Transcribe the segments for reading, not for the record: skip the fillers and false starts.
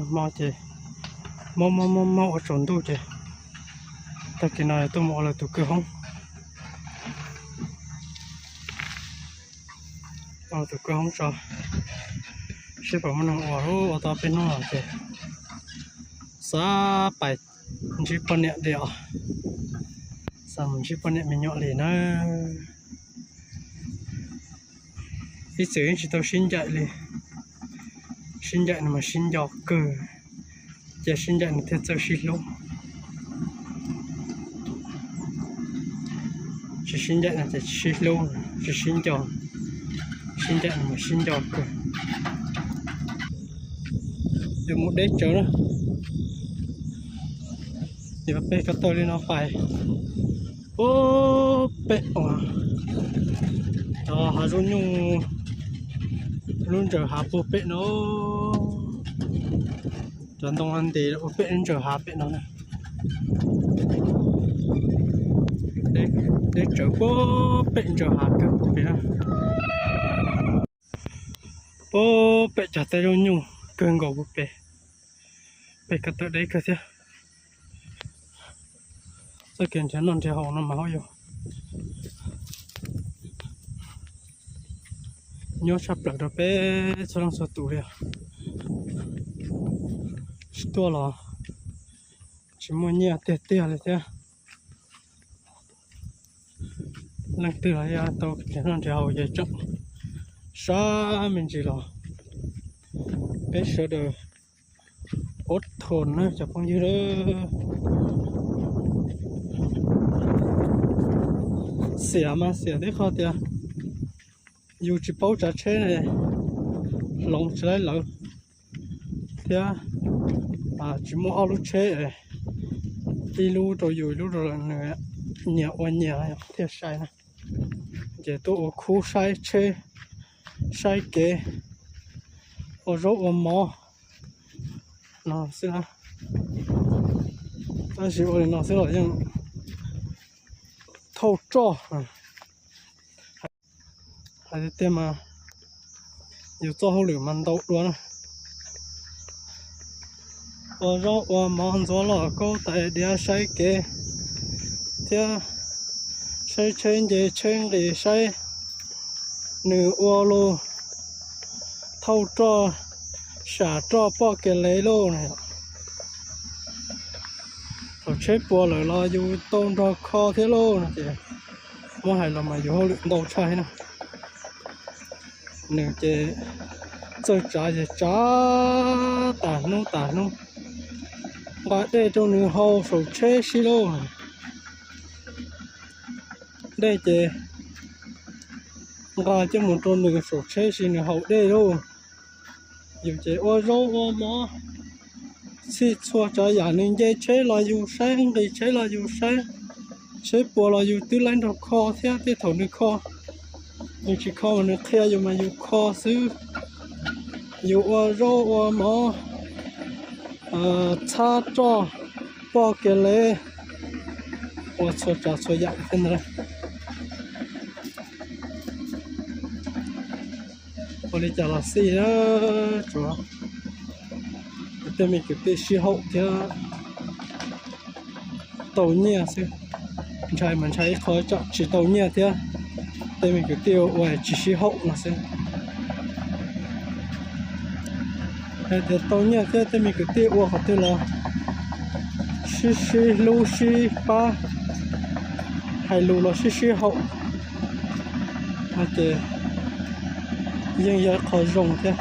mau chứ mau ở trốn tu chứ ta cái này tôi mua là tụ cơ không tụ cơ không sao sẽ bảo mình ở đó ta bên nó chứ sa bảy chỉ phần nhẹ đi à sao mình chỉ phần nhẹ mình nhỏ liền á ít sử chỉ tao sinh dạy liền sinh dạy mà sinh dọc cơจะsinh dạy nó theo cho sinh luôn chỉ sinh dạy làจะsinh luôn chỉ sinh dọc sinh dạy mà sinh dọc cơ được một đế chỗ đó thì bà bê có tôi lên nó phải ô bê hà luôn nhung luôn chờ hà bộ bê nó 전동 한 대, 오 빼는 저 하 빼는 네, 저 거 빼는 저 하 그 빼나. 오 빼 자태로 뉴 그런 거 못 빼. 빼 갖다 내 그세. 저 괜찮은 제 하고는 마요. 녀 샵라도 빼 저랑 서두려. tua là chỉ muốn nhẹ tê tê là thế lần từ là tao cái nó treo vậy chắc sao mình chỉ là biết sợ được ốt thồn nữa chẳng phong như đó xỉa mà xỉa đấy khó tiền dù chỉ bao trả chế này lòng chỉ lấy lợn thế chỉ mua áo lúc chế đi lu rồi dù lu rồi nữa nhẹ oan nhẹ thiệt sai nè giờ tôi ở khu sai chế sai kế ở rốt ở mò nó sẽ là ta chỉ ở nó sẽ là những thâu cho hay là mà nhiều cho hậu lửa mặn đậu luôn ở đó ở món gió là câu tại địa sai kế theo sai trên để sai nửa ô lô thâu cho xả cho bỏ cái lấy lô này rồi chế bùa lại là dù tôn cho kho thế lô này chị mua hay là mà dù lượng đầu trái nè nửa chị chơi trái thì trả tả nung và đây trong nửa hồ sổ chế xí lô đây chị và cho một trong nửa sổ chế xí nửa hậu đây luôn dù chị ô rô ô mò xí xua cho giả nên dây chế là dù sáng thì chế là dù sáng chế bùa là dù tư lãnh trong kho thế thế thổ nửa kho nhưng chỉ kho mà nửa khe dù mà dù kho xứ dù ô rô ô mò cha cho bỏ cái lệ và cho dạng thế này và đi trả là xí đó chúa để mình cái xí hậu thì tàu nhẹ xí mình thấy khó chọn chỉ tàu nhẹ thế để mình cái tiêu và chỉ xí hậu là xí để tàu nhẹ thế thì mình cứ tiêu qua họ tiêu là xí lu xí ba hay lu là xí hậu mà để nhưng giờ khó dùng thế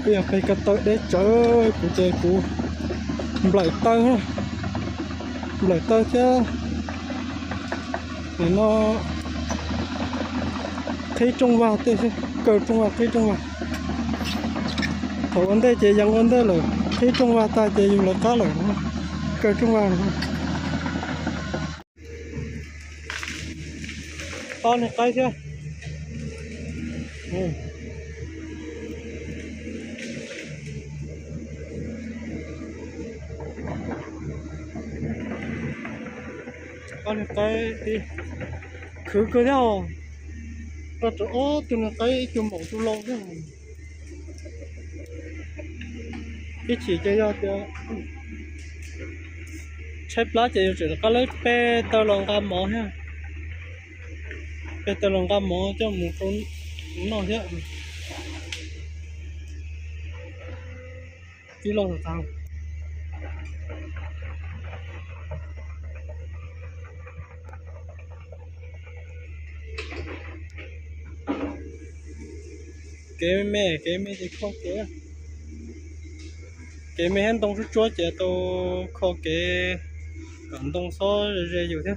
bây giờ phải cắt tới để chơi của chơi của lại tơ chứ để nó thấy trong vào thế cờ trong vào thấy trong vào thầu vấn đề chỉ rằng vấn đề là thấy trong vào ta chỉ dùng là cá lẩu cờ trong vào con này tay chưa con này tay đi cứ theo ก็จะโอ้ตัวนั้นไก่จุ่มของตัวลงเนี่ยอีchỉจะยอดจะใช้ปลาจะอยู่จุดก็เลยเปตลงกับหมอฮะเปตลงกับหมอจะหมูต้นนอนเยอะที่ลงทางcái mẹ thì không cái mẹ hắn đông chúa chế to khó cái còn đông số rồi nhiều thế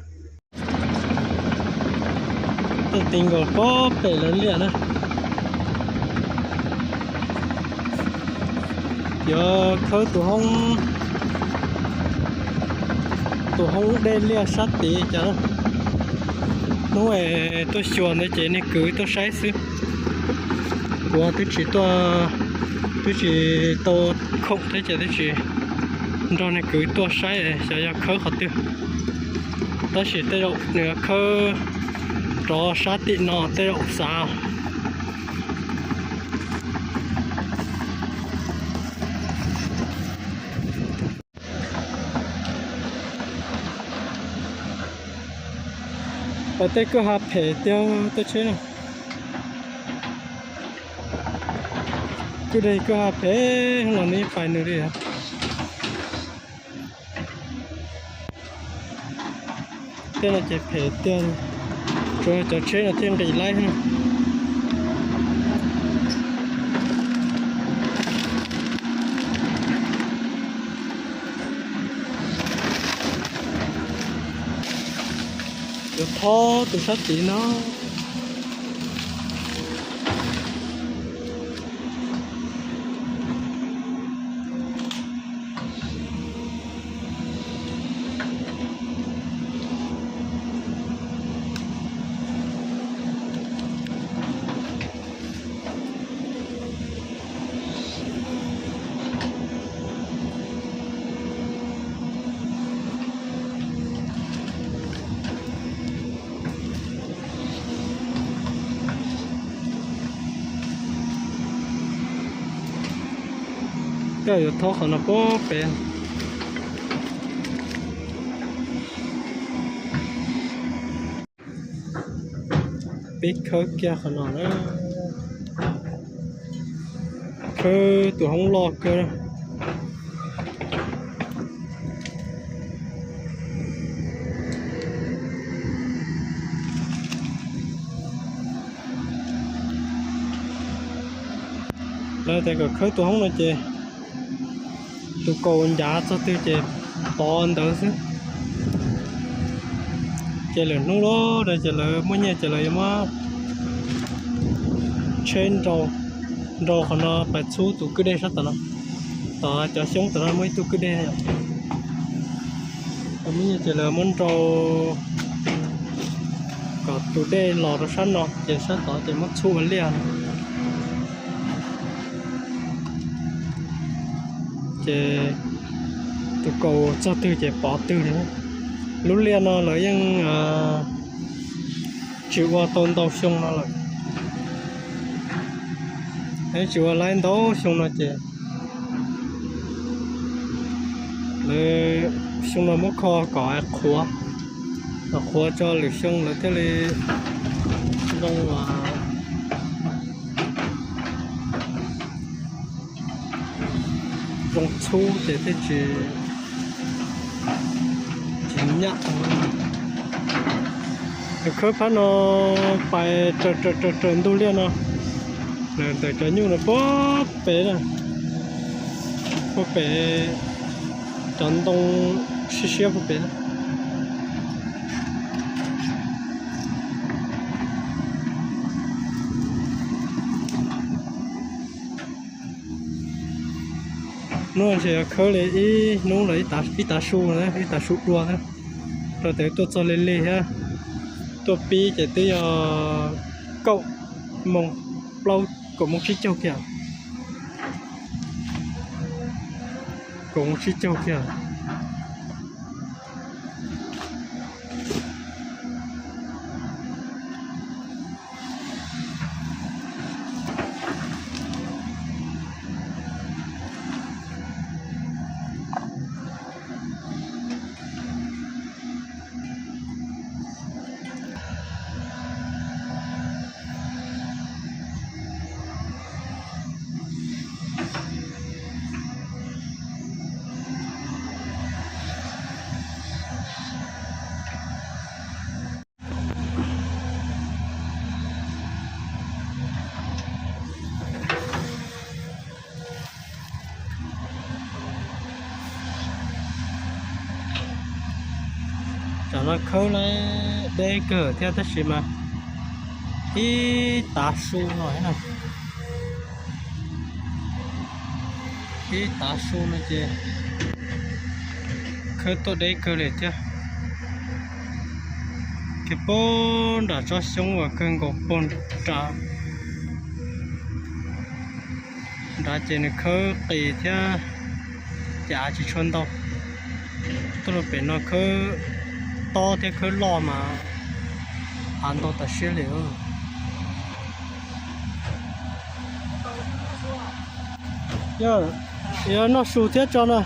tôi tình gọi có bể lớn liền á giờ khơi tụi hông đen liền sát tí chả nó tôi xuân đấy chế này cứ tôi sai xứ của tôi chỉ tôi không thấy chỉ tôi chỉ rồi này cứ tôi sai cho khơi khó tiêu tôi chỉ tới đâu nữa khơi cho sát tị nó tới đâu sao ở đây cứ hạt phê tiêu tôi chơi nào cái đây cứ hạt phê là này phải nữa đi hả đây là cái phê tiêu rồi cho chơi là thêm đầy lại ha được thô từ sát chỉ nó cái giờ thô nó bó bè biết khơi kia khả năng đó khơi tụi không lo cơ đâu đây tại cái khơi tụi không là chè tụi cô giá cho tôi chè to hơn đó chứ chè lớn nó đó đây chè lớn mỗi nhà chè lớn mà trên rồi còn nó phải xuống tụi cứ đây sát tao nó cho xuống tao nó mới tụi cứ đây mỗi nhà chè lớn muốn rồi còn tụi đây lò nó sát nó chè sát tao chè mất xuống vấn liền chè tụi cô cho tư chè bỏ tư nữa lúc liền nó lại nhưng chịu qua tôn tàu sông nó lại đấy chịu qua lên đó sông nó chè lấy sông nó mất kho cỏ khóa cho lịch sông là thế này đông và đông thu để thế chỉ nhặt cái khớp phát nó phải trơn tu liên nó là để cho nhung nó bó bể này bó bể tròn đông xí bó bể nó sẽ khơi lấy ý nó lấy ta su nữa ta su đua nữa rồi tới tôi cho lên ha tôi pi chỉ tới cậu mông lâu cậu mông chiếc châu kìa cậu mông chiếc châu kìa nó khâu lại đây cờ theo tất gì mà cái tá su nói nè cái tá su nó chứ khâu tôi đây cờ để chứ cái bồn đã cho xuống vào cơn gỗ bồn trả đã chỉ nó khâu kỳ theo chả chỉ chôn đâu tôi là bên nó khâu to thì khâu lo mà ăn đâu ta xí liệu giờ nó sụt thiết cho nó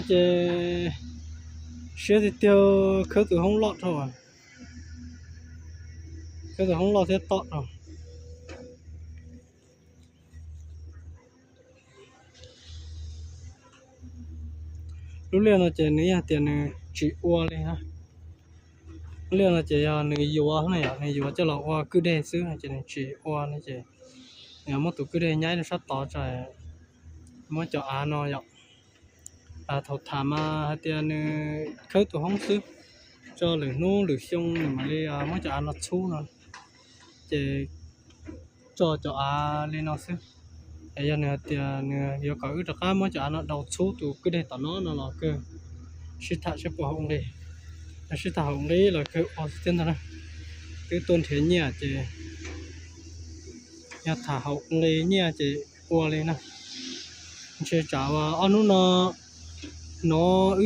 chứ xe thì tiêu khởi từ không lọt thôi khởi từ không lọt thế tọt rồi lúc liền là chỉ này tiền chỉ qua đi ha liền là chỉ này dùa này dùa cho là qua cứ để xứ này chỉ qua này chỉ nếu mà tụi cứ để nhảy nó sát tọt rồi mới cho ăn nó vậy thầu thả mà tiền khởi tụ không xứ cho lửa nô lửa xông mà đi mới cho ăn nó chú nó chỉ cho lên nó xứ bây giờ nè tiền giờ có được cái mới cho ăn nó đầu chú tụ cứ để tao nó là cơ sĩ thả sẽ bỏ hông đi sĩ thả hông đi là cái tiền đó cái tôn thế nhỉ chỉ nhà thả hông đi nhỉ chỉ qua lên nè chỉ trả vào ăn nó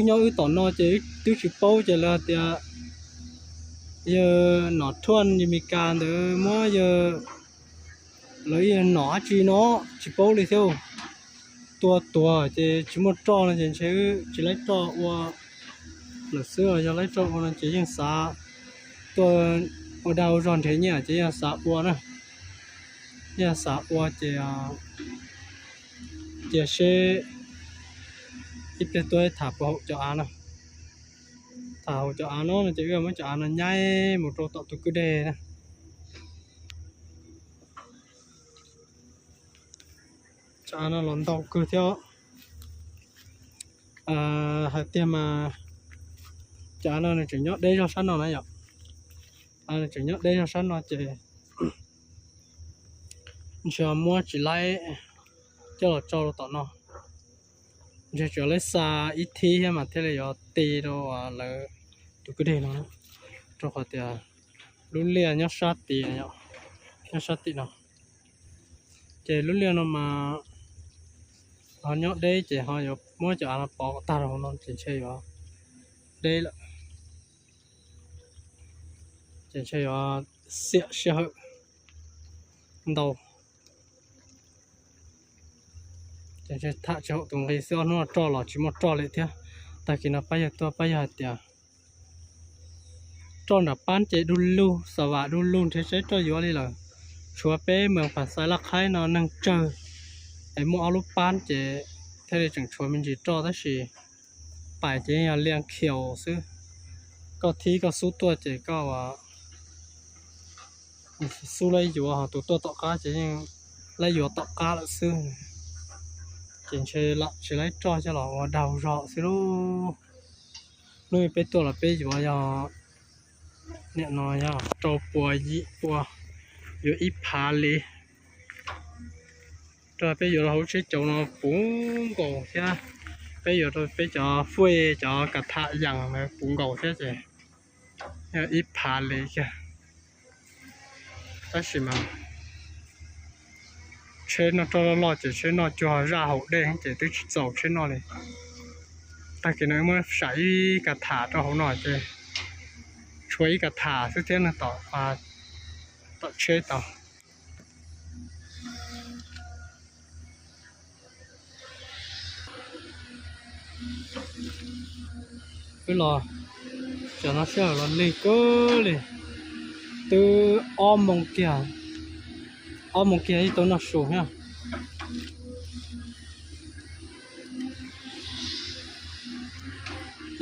nhau tỏ nó chỉ tiêu chỉ bao chỉ là thì giờ nó thuần thì mình can được mỗi giờ lấy nó chỉ bao đi theo tua chỉ một trò là chỉ lấy trò qua là xưa giờ lấy trò là chỉ những xả tua ở đầu tròn thế nhỉ chỉ là xả qua nữa nhà xả qua chỉ sẽ ít cái tôi thả vào cho ăn nào thả vào cho ăn nó chỉ cần mới cho ăn nó nhai một trâu tọt từ cứ đề nè cho ăn nó lon tàu cứ theo hạt tiêm mà cho ăn nó chỉ nhót đây cho sẵn nó này nhở ăn chỉ nhót đây cho sẵn nó chỉ mua chỉ lấy cho nó tọt nó giờ lấy xa ít thi mà thế là do tê đâu là tụi cái đây nó cho họ thì lúc liền nhớ sát tì nhớ sát tì nó chỉ lúc liền nó mà họ nhớ đây chỉ họ nhớ mỗi chỗ nó bỏ ta rồi nó chỉ chơi vào đây là chỉ chơi vào xe đầu chỉ thả cho tụi cái xe nó cho là chỉ một cho lại thế, tại khi nó bây giờ tiền, cho nó bán chế đun lu, sờ vạ đun lu thế sẽ cho vô đi là, chúa bé mường phải sai lắc khai nó nâng chờ, ấy mua áo lúc bán chế, thế thì chẳng chúa mình chỉ cho thế gì, bài chế là liền kiểu xứ, có thi có số tuổi chế có số lấy vô họ tụi tôi tọt cá chế nhưng lấy vô tọt cá là xứ. Chỉ lấy cho nó đầu rõ xíu nuôi béตัวlà bé vừa giờ nè nói giờ trâu bùa gì bùa vừa ít phá li rồi bé vừa hỗ trợ cho nó bún gầu chứ bé vừa rồi bé cho phơi cho cả thả dằng mà bún gầu chứ chứ ít phá li chứ đó là mà trên nó cho lo chỉ trên nó cho ra hậu đen chỉ tôi dầu trên nó này ta cái này mới sấy cả thả cho hậu nổi chứ chuối cả thả thứ thế là tỏ chế tỏ cái lò cho nó sẽ là lên cơ này từ om mông kia thì tôi nó xuống nha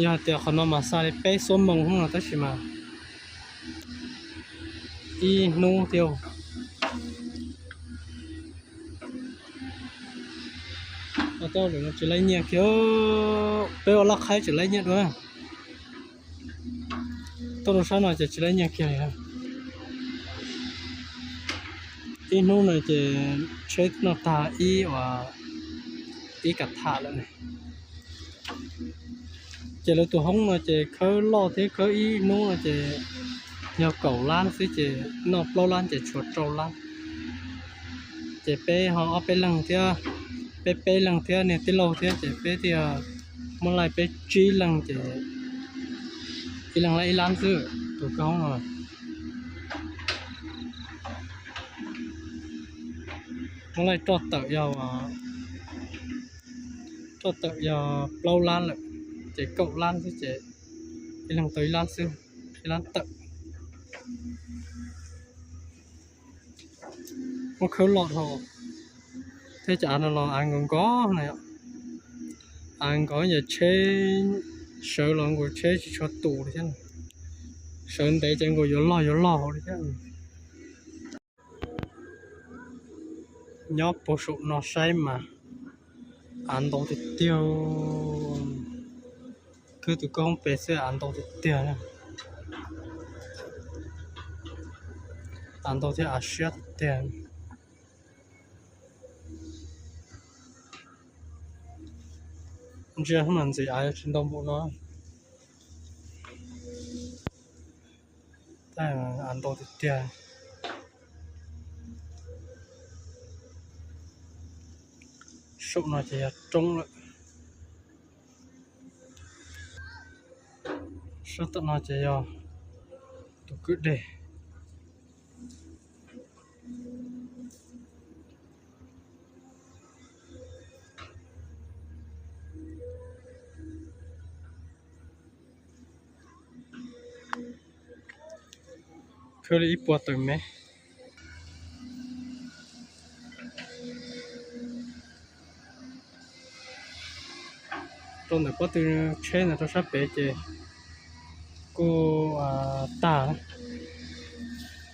ya te khono ma sa le pe so mong hong ta shi ma i nu tiêu ở đâu rồi nó chỉ lấy nhẹ kiểu bé ở lắc khai chỉ lấy nhẹ thôi tôi nó sao nói chỉ lấy nhẹ kiểu này i nu này chỉ chết nó ta i và i cả thả lại này chỉ là tụi hông là chỉ khơi lo thế khơi i nu là chỉ nhiều cầu lan xí chỉ nó lâu lan chỉ chuột trâu lan chỉ bé họ bé lăng thế bé lăng thế này tí lâu thế chỉ bé thì mà lại bé chi lăng chỉ i lăng lại lan chứ tụi con rồi mà lại trọt tự do lâu lan lại chỉ cậu lan chứ chỉ i lăng tới lan chứ i lan tự một khâu lọt hồ thế chả nó ăn còn có này ăn có giờ chế sợ lòng của chế chỉ cho tù đấy chứ sợ để cho người vô lo đấy chứ nhóc bổ sung nó say mà ăn đồ thì tiêu cứ tụi con bé sẽ ăn đồ thì tiêu nè ăn đồ thì ăn sét tiền chưa mình gì ai trên đông bộ nó tại ăn đồ thì tiền sụp nó chỉ trống lại sụp tụi nó chỉ tụi cứ để khơi đi bùa từ mẹ trong này có từ trên là tôi sắp bé chị cô ta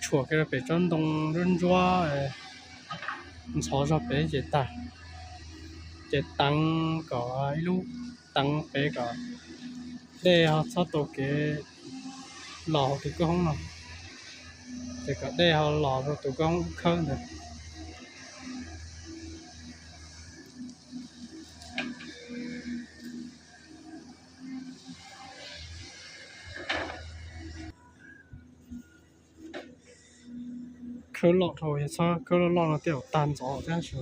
chùa cái là bé trong đông rừng rua sáu cho bé chị ta chị tăng có lúc tăng bé có đây họ sao tổ cái lò thì có không nào thì có đây họ lò rồi tụi con khơi được khơi lọt rồi sao khơi lọt nó tiểu tan gió thế chứ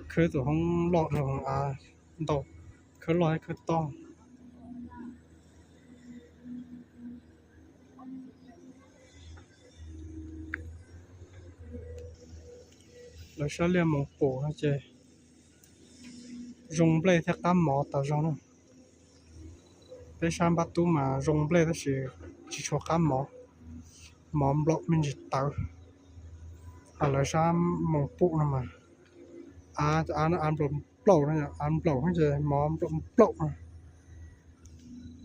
khơi tụi không lọt rồi đâu khơi lọt khơi to rồi sao liền một bộ hả chị dùng blade theo cam mỏ tạo ra nó bây giờ bắt tu mà dùng blade chỉ cho cam mỏ block mình chỉ tạo rồi sao một bộ nào mà ăn block này ăn block hay gì block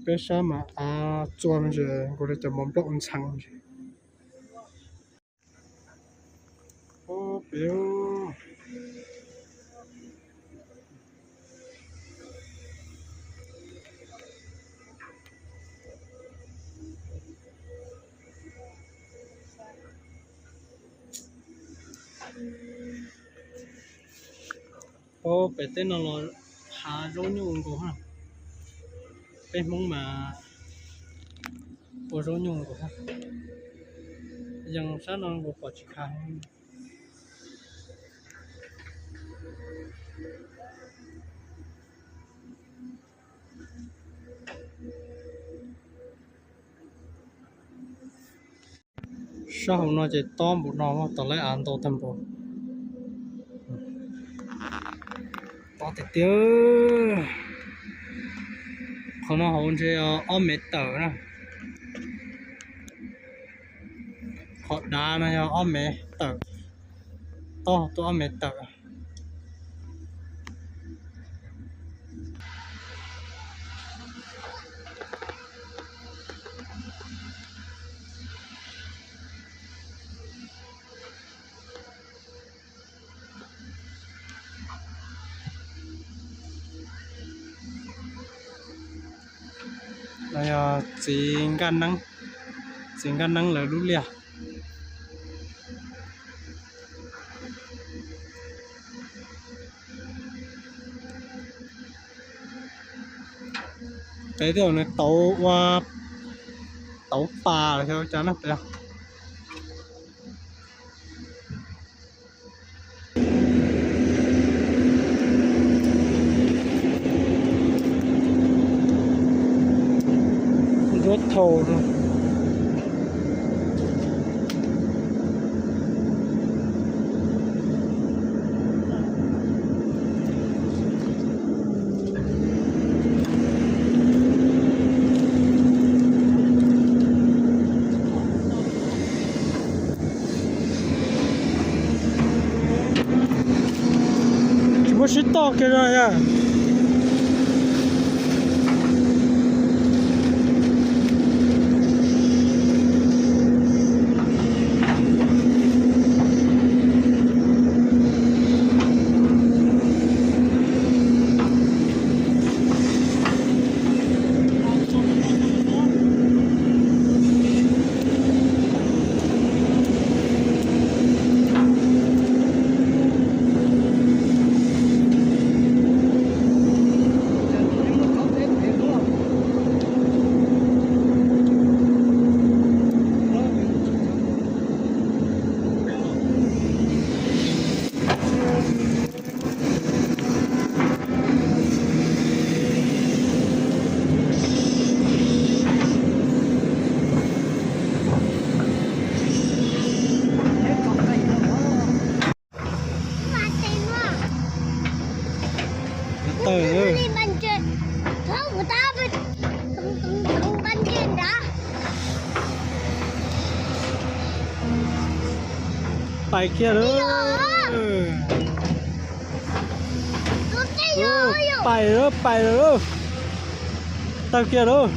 bây giờ mà做那些我哋就block长表bé tên nó hà rô nhung của ha bé mong mà của rô nhung của ha dần sát nó của quả chỉ khai sao nó chỉ to một nó mà tao lấy ăn to thầm bộ to thì tiêu không nó hôn chơi ôm mệt tờ nè họ đá này ôm mệt tờ to tôi ôm mệt tờ là chính gan năng là lúc lìa cái điều này tàu pà là theo chán lắm đấy rốt thầu rồi不是到这儿呀ไปเกี่ยวเลยไปเลยตะเกียบเลย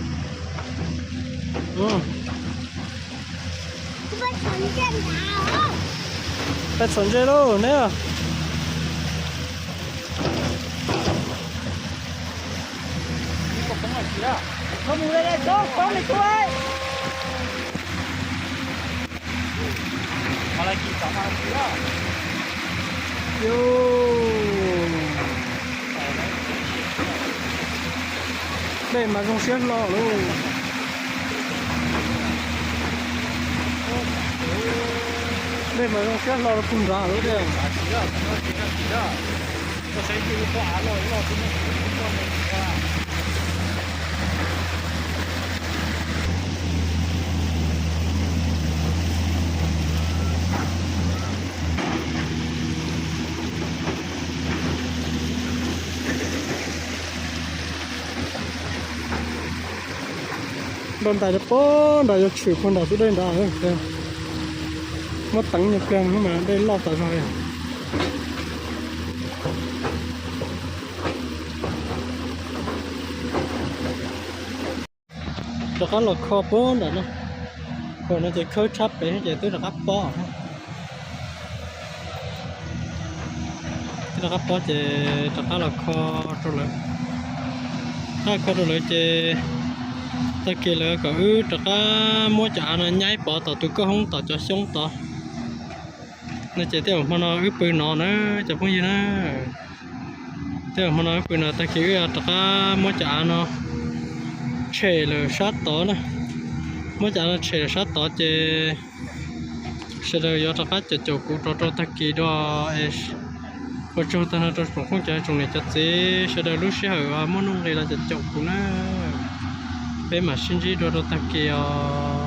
ไปสนใจเลยเนี่ยเขามูเลยเลยต้องเลยช่วยมาเลยกินสองมาเลยอ่ะโย่ได้มาตรงเสียงรอเลยได้มาตรงเสียงรอแล้วปุ่นร้าเลยเด้อก็ใช้ที่ลูกค้าเลยรอที่นี่ก็ไม่ได้โดนตายจะป้อนได้จะถือคนดาวสุดได้ด่าเลยมาตั้งอย่างเกลียงขึ้นมาได้รอบตายเลยแล้วก็หลอกคอป้อนได้เนาะคนน่าจะเคยชับไปให้ใจตัวนะครับป้อที่นะครับป้อจะตะก้าหลอกคอตัวเลยถ้าคอตัวเลยจะตะเกียบก็ตะก้ามัวจ่าน่ะย้ายปอต่อตัวก็ห้องต่อจะช่องต่อน่าจะเที่ยวมันเอาปืนนอนนะจะพูดยังนะเที่ยวมันเอาปืนนอนตะเกียบตะก้ามัวจ่าเนาะเฉยเลยชัดต่อนะมัวจ่าเฉยชัดต่อจะเสด็จยอดตะก้าจะจบกูต่อตะเกียบด้วยพอจบตอนนั้นตัวผมคงจะตรงนี้จะเสียเสด็จรู้เชื่อว่ามันนุ่งเลยเราจะจบกูนะเป็นมาชินจีโดโดตะเกียบ